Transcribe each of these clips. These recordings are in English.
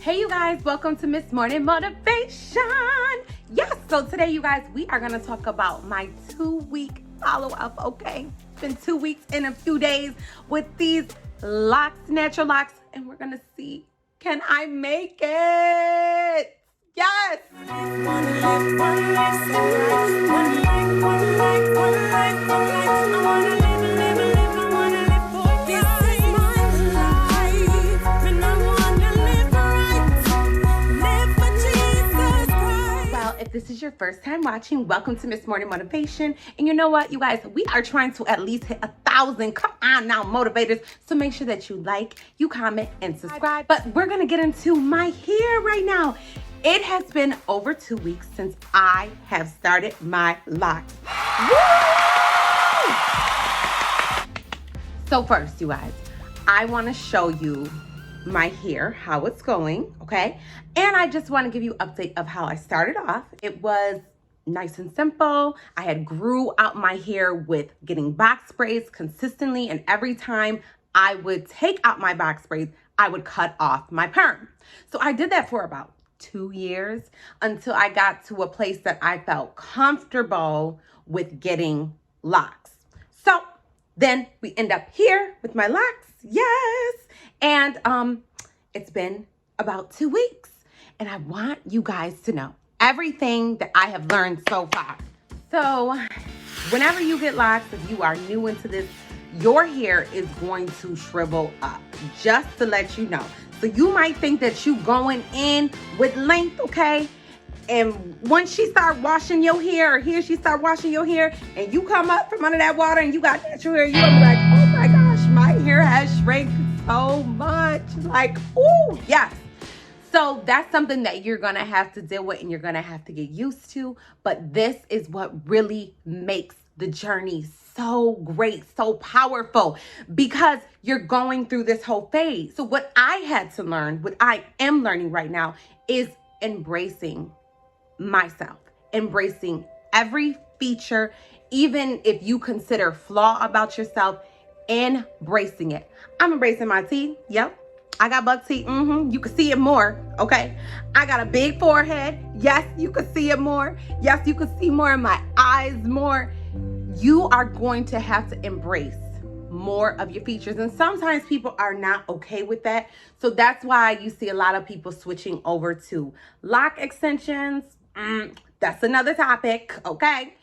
Hey you guys, welcome to Miss Morning Motivation. Yes, so today you guys, we are going to talk about my 2-week follow-up, okay? It's been 2 weeks and a few days with these locks, natural locks, and we're going to see, can I make it? Yes! One life, one life, one life, one life, one life, one life. I want to live, I want to live for this is my life, and I want to live for Jesus Christ. Well, if this is your first time watching, welcome to Miss Morning Motivation. And you know what, you guys, we are trying to at least hit 1,000. Come on now, motivators. So make sure that you like, you comment, and subscribe. But we're going to get into my hair right now. It has been over 2 weeks since I have started my locks. Woo! So first, you guys, I want to show you my hair, how it's going, okay? And I just want to give you an update of how I started off. It was nice and simple. I had grew out my hair with getting box braids consistently, and every time I would take out my box braids, I would cut off my perm. So I did that for about 2 years until I got to a place that I felt comfortable with getting locks. So then we end up here with my locks. Yes. And it's been about 2 weeks, and I want you guys to know everything that I have learned so far. So whenever you get locks, if you are new into this, your hair is going to shrivel up, just to let you know. So you might think that you going in with length, okay? And once she start washing your hair, or here she start washing your hair, and you come up from under that water and you got natural hair, you're gonna be like, oh my gosh, my hair has shrank so much. Like, oh yes. So that's something that you're gonna have to deal with and you're gonna have to get used to. But this is what really makes the journey so great, so powerful, because you're going through this whole phase. So what I had to learn, what I am learning right now, is embracing myself, embracing every feature, even if you consider flaw about yourself, embracing it. I'm embracing my teeth. Yep. I got buck teeth. You can see it more. Okay. I got a big forehead. Yes, you can see it more. Yes, you can see more in my eyes more. You are going to have to embrace more of your features. And sometimes people are not okay with that. So that's why you see a lot of people switching over to lock extensions. That's another topic. Okay.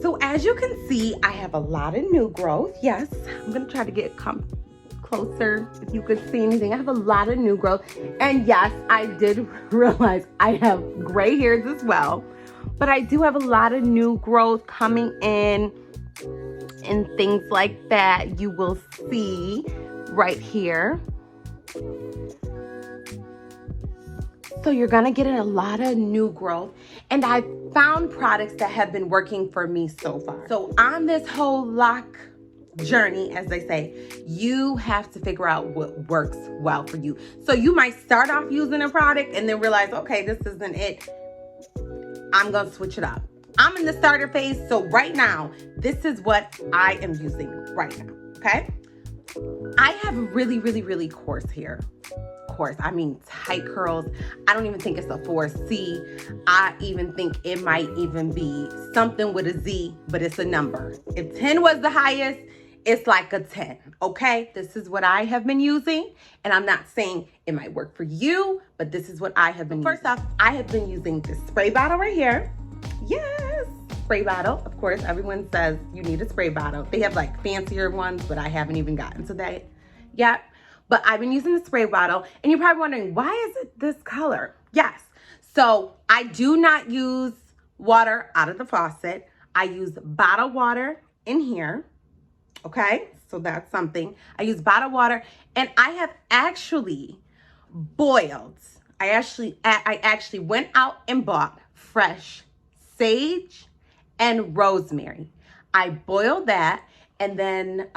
So as you can see, I have a lot of new growth. Yes, I'm going to try to come closer if you could see anything. I have a lot of new growth. And yes, I did realize I have gray hairs as well. But I do have a lot of new growth coming in and things like that. You will see right here. So you're going to get a lot of new growth. And I found products that have been working for me so far. So on this whole lock journey, as they say, you have to figure out what works well for you. So you might start off using a product and then realize, okay, this isn't it. I'm going to switch it up. I'm in the starter phase. So right now, this is what I am using right now. Okay. I have really, really, really coarse hair. Coarse. I mean, tight curls. I don't even think it's a 4C. I even think it might even be something with a Z, but it's a number. If 10 was the highest, it's like a 10. Okay. This is what I have been using. And I'm not saying it might work for you, but this is what I have been using. First off, I have been using this spray bottle right here. Yes. Spray bottle. Of course, everyone says you need a spray bottle. They have like fancier ones, but I haven't even gotten to that yet. But I've been using the spray bottle, and you're probably wondering, why is it this color? Yes. So I do not use water out of the faucet. I use bottled water in here. Okay. So that's something. I use bottled water, and I have actually boiled. I actually went out and bought fresh sage and rosemary. I boiled that, and then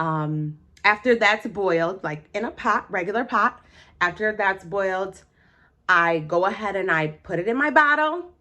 after that's boiled, like in a pot, regular pot, after that's boiled, I go ahead and I put it in my bottle.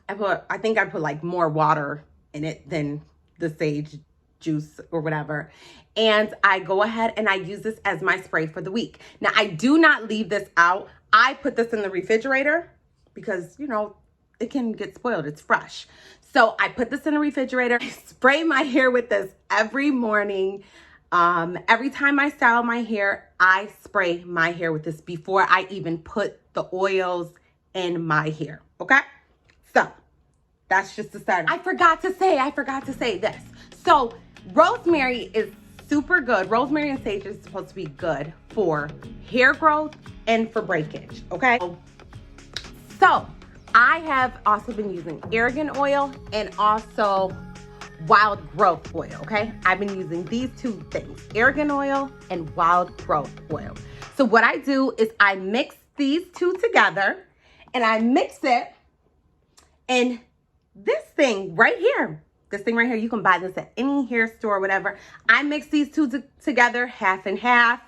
I think I put like more water in it than the sage juice or whatever. And I go ahead and I use this as my spray for the week. Now, I do not leave this out. I put this in the refrigerator because, you know, it can get spoiled. It's fresh. So I put this in the refrigerator. I spray my hair with this every morning. Every time I style my hair, I spray my hair with this before I even put the oils in my hair. Okay? So that's just the start. I forgot to say this. So rosemary is super good. Rosemary and sage is supposed to be good for hair growth and for breakage. Okay? So I have also been using argan oil and also wild growth oil, okay? I've been using these two things, argan oil and wild growth oil. So what I do is I mix these two together and I mix it in this thing right here. This thing right here, you can buy this at any hair store or whatever. I mix these two together, half and half.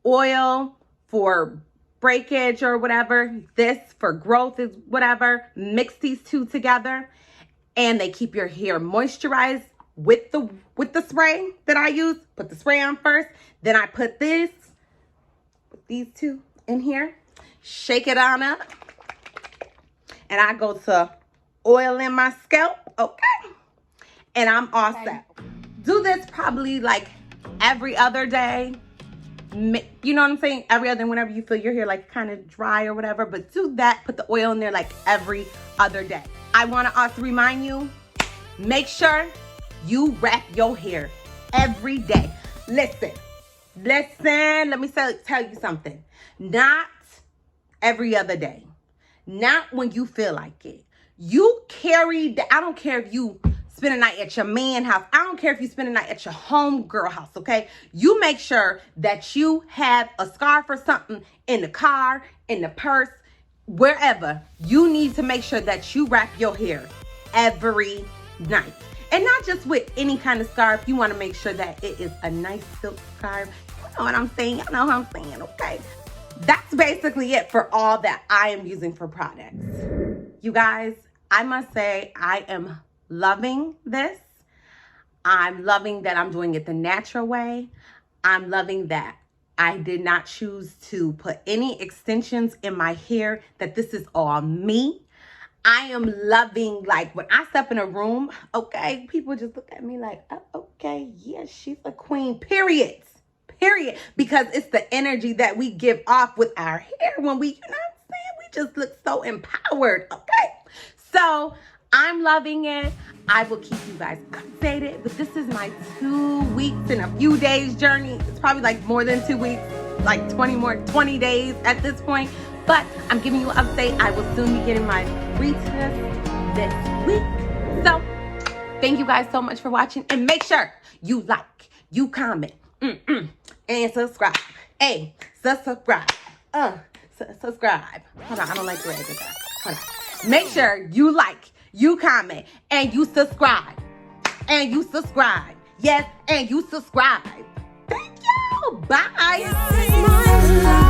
Oil for breakage or whatever. This for growth is whatever. Mix these two together and they keep your hair moisturized with the spray that I use. Put the spray on first. Then I put these two in here. Shake it on up. And I go to oil in my scalp. Okay. And I'm all set. Do this probably like every other day. You know what I'm saying? Every other, whenever you feel your hair like kind of dry or whatever, but do that, put the oil in there like every other day. I want to also remind you, make sure you wrap your hair every day. Listen, let me tell you something. Not every other day. Not when you feel like it. You carry I don't care if you spend a night at your man's house. I don't care if you spend a night at your home girl house, okay? You make sure that you have a scarf or something in the car, in the purse, wherever. You need to make sure that you wrap your hair every night. And not just with any kind of scarf. You want to make sure that it is a nice silk scarf. You know what I'm saying? You know what I'm saying, okay? That's basically it for all that I am using for products. You guys, I must say I am loving this. I'm loving that I'm doing it the natural way. I'm loving that I did not choose to put any extensions in my hair, that this is all me. I am loving, like, when I step in a room, okay, people just look at me like, oh, okay, yeah, she's a queen, period. Because it's the energy that we give off with our hair when we, you know what I'm saying? We just look so empowered, okay? So I'm loving it. I will keep you guys updated, but this is my 2 weeks and a few days journey. It's probably like more than 2 weeks, like 20 days at this point. But I'm giving you an update. I will soon be getting my retest this week. So thank you guys so much for watching. And make sure you like, you comment, and subscribe. Hey, subscribe. Subscribe. Hold on, I don't like the way I did that. Hold on. Make sure you like, you comment, and you subscribe. Yes, and you subscribe. Thank you. Bye.